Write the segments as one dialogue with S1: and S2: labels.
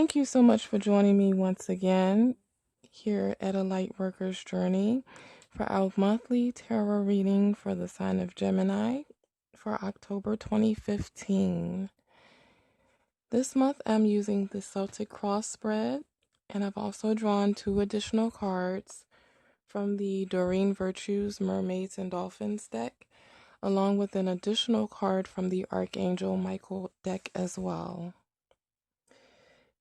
S1: Thank you so much for joining me once again here at A Light Worker's Journey for our monthly tarot reading for the sign of Gemini for October 2015. This month I'm using the Celtic Cross spread, and I've also drawn 2 additional cards from the Doreen Virtues Mermaids and Dolphins deck, along with an additional card from the Archangel Michael deck as well.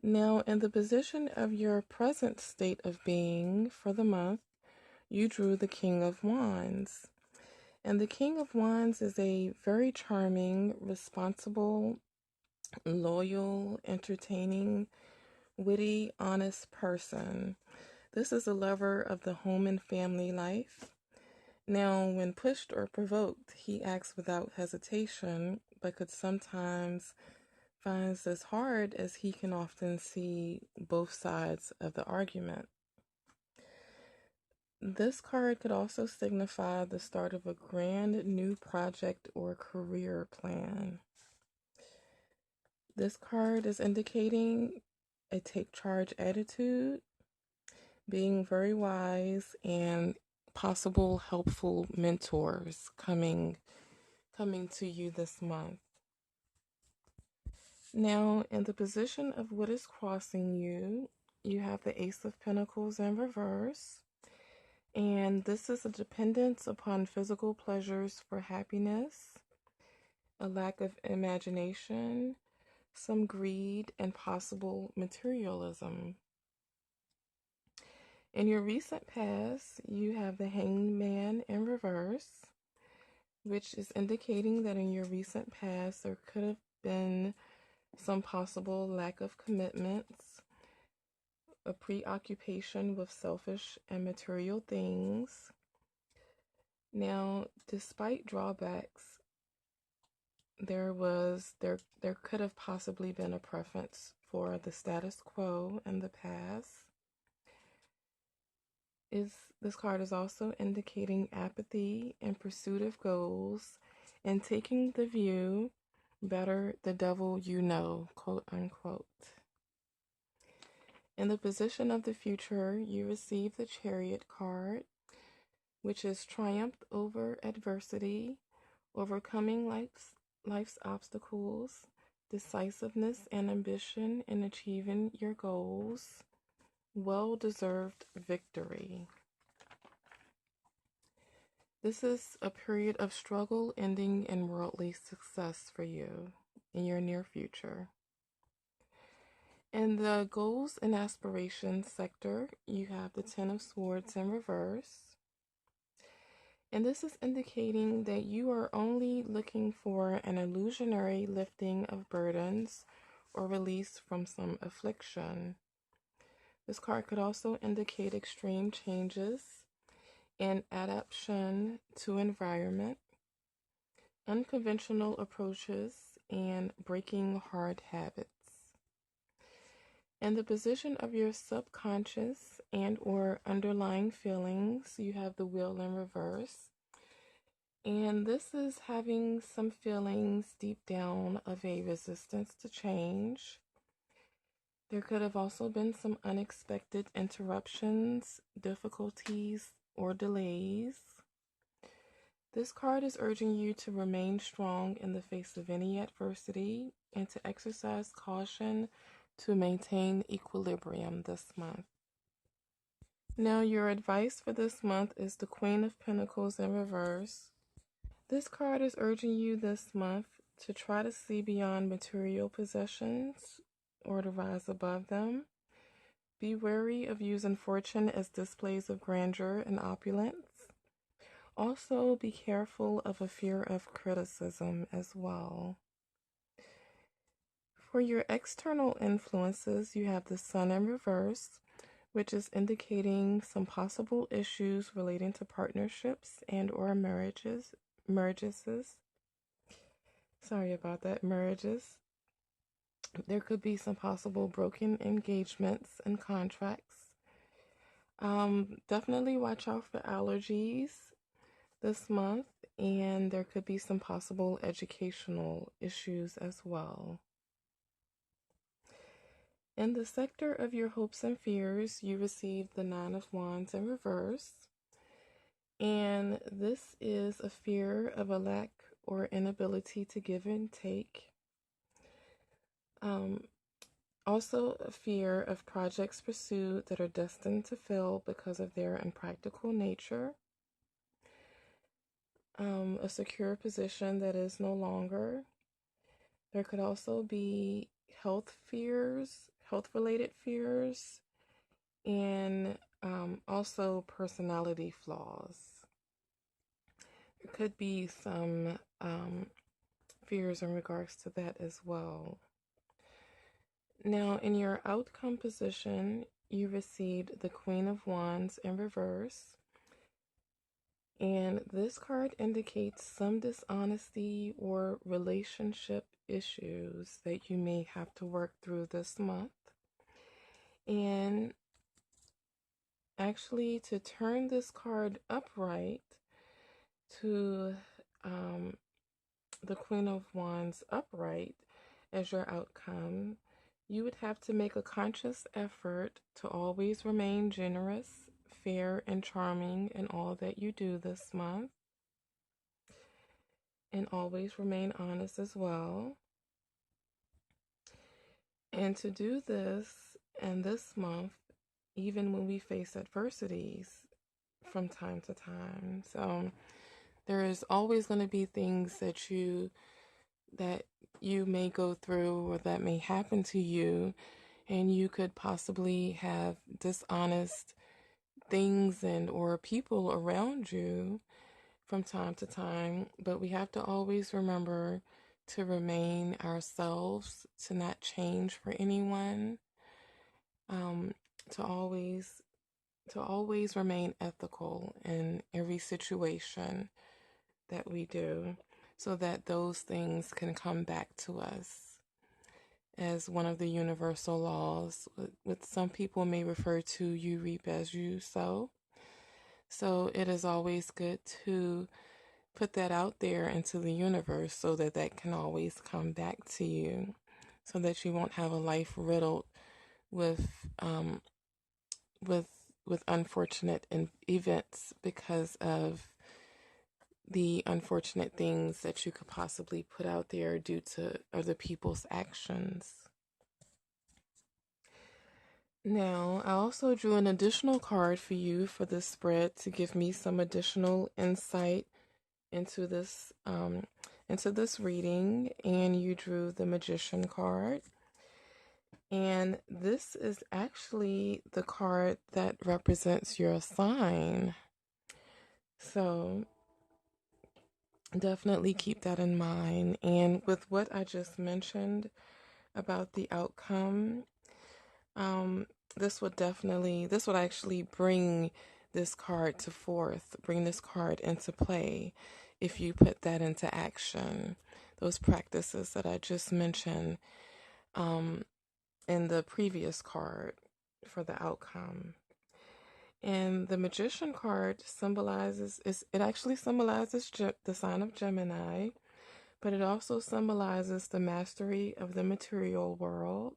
S1: Now, in the position of your present state of being for the month, you drew the King of Wands. And the King of Wands is a very charming, responsible, loyal, entertaining, witty, honest person. This is a lover of the home and family life. Now, when pushed or provoked, he acts without hesitation, but could sometimes finds this hard as he can often see both sides of the argument. This card could also signify the start of a grand new project or career plan. This card is indicating a take charge attitude, being very wise, and possible helpful mentors coming to you this month. Now, in the position of what is crossing you, you have the Ace of Pentacles in reverse. And this is a dependence upon physical pleasures for happiness, a lack of imagination, some greed, and possible materialism. In your recent past, you have the Hanged Man in reverse, which is indicating that in your recent past there could have been some possible lack of commitments, a preoccupation with selfish and material things. Now, despite drawbacks, there could have possibly been a preference for the status quo in the past. This card is also indicating apathy in pursuit of goals and taking the view, better the devil you know, quote unquote. In the position of the future, you receive the Chariot card, which is triumph over adversity, overcoming life's obstacles, decisiveness and ambition in achieving your goals, well-deserved victory. This is a period of struggle ending in worldly success for you in your near future. In the goals and aspirations sector, you have the Ten of Swords in reverse. And this is indicating that you are only looking for an illusionary lifting of burdens or release from some affliction. This card could also indicate extreme changes and adaptation to environment, unconventional approaches, and breaking hard habits. In the position of your subconscious and or underlying feelings, you have the Wheel in reverse. And this is having some feelings deep down of a resistance to change. There could have also been some unexpected interruptions, difficulties, or delays. This card is urging you to remain strong in the face of any adversity and to exercise caution to maintain equilibrium this month. Now, your advice for this month is the Queen of Pentacles in reverse. This card is urging you this month to try to see beyond material possessions or to rise above them. Be wary of using fortune as displays of grandeur and opulence. Also, be careful of a fear of criticism as well. For your external influences, you have the Sun in reverse, which is indicating some possible issues relating to partnerships and or marriages. Sorry about that, marriages. There could be some possible broken engagements and contracts. Definitely watch out for allergies this month, and there could be some possible educational issues as well. In the sector of your hopes and fears, you receive the Nine of Wands in reverse. And this is a fear of a lack or inability to give and take. Also, a fear of projects pursued that are destined to fail because of their impractical nature. A secure position that is no longer. There could also be health fears, health-related fears, and also personality flaws. There could be some fears in regards to that as well. Now, in your outcome position, you received the Queen of Wands in reverse. And this card indicates some dishonesty or relationship issues that you may have to work through this month. And actually, to turn this card upright to the Queen of Wands upright as your outcome, you would have to make a conscious effort to always remain generous, fair, and charming in all that you do this month. And always remain honest as well. And to do this in this month, even when we face adversities from time to time. So there is always going to be things that you may go through or that may happen to you, and you could possibly have dishonest things and or people around you from time to time, but we have to always remember to remain ourselves, to not change for anyone, to always remain ethical in every situation that we do, so that those things can come back to us as one of the universal laws, which some people may refer to you reap as you sow. So it is always good to put that out there into the universe so that that can always come back to you, so that you won't have a life riddled with unfortunate events because of the unfortunate things that you could possibly put out there due to other people's actions. Now, I also drew an additional card for you for this spread to give me some additional insight into this reading, and you drew the Magician card. And this is actually the card that represents your sign. So definitely keep that in mind. And with what I just mentioned about the outcome, this would actually bring this card to forth, bring this card into play if you put that into action. Those practices that I just mentioned in the previous card for the outcome. And the Magician card symbolizes the sign of Gemini, but it also symbolizes the mastery of the material world.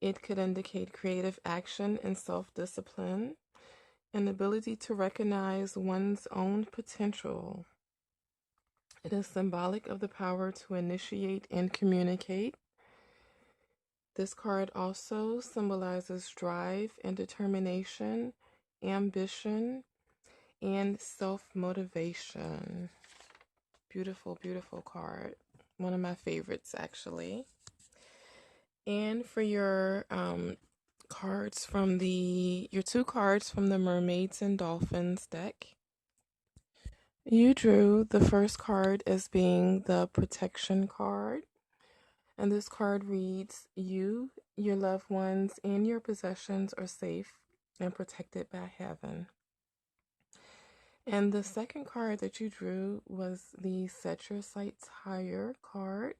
S1: It could indicate creative action and self-discipline, an ability to recognize one's own potential. It is symbolic of the power to initiate and communicate. This card also symbolizes drive and determination, ambition, and self-motivation. Beautiful, beautiful card. One of my favorites, actually. And for your your two cards from the Mermaids and Dolphins deck, you drew the first card as being the Protection card. And this card reads, you, your loved ones, and your possessions are safe and protected by heaven. And the second card that you drew was the Set Your Sights Higher card.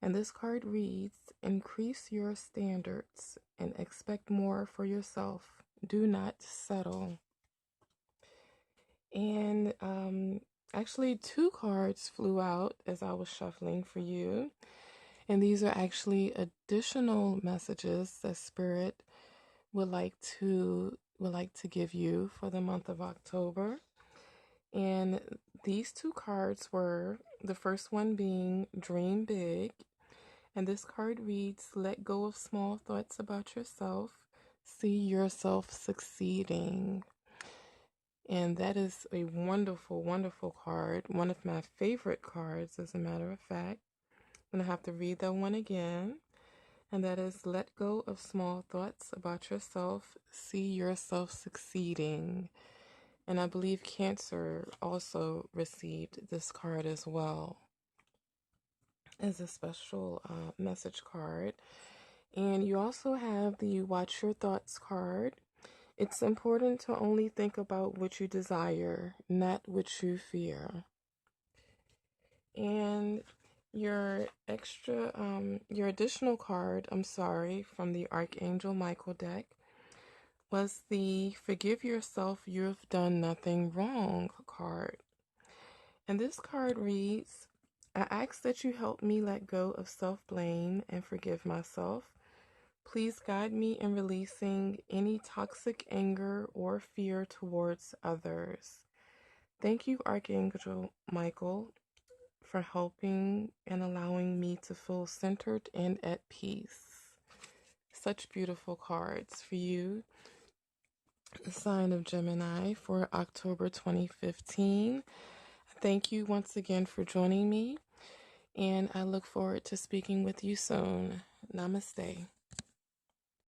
S1: And this card reads, increase your standards and expect more for yourself. Do not settle. And actually, two cards flew out as I was shuffling for you. And these are actually additional messages that Spirit would like to give you for the month of October. And these two cards were the first one being Dream Big. And this card reads, let go of small thoughts about yourself. See yourself succeeding. And that is a wonderful, wonderful card. One of my favorite cards, as a matter of fact. I'm going to have to read that one again. And that is, let go of small thoughts about yourself. See yourself succeeding. And I believe Cancer also received this card as well as a special message card. And you also have the Watch Your Thoughts card. It's important to only think about what you desire, not what you fear. And your additional card, from the Archangel Michael deck was the Forgive Yourself, You've Done Nothing Wrong card. And this card reads, I ask that you help me let go of self-blame and forgive myself. Please guide me in releasing any toxic anger or fear towards others. Thank you, Archangel Michael, for helping and allowing me to feel centered and at peace. Such beautiful cards for you, the sign of Gemini, for October 2015. Thank you once again for joining me, and I look forward to speaking with you soon. Namaste.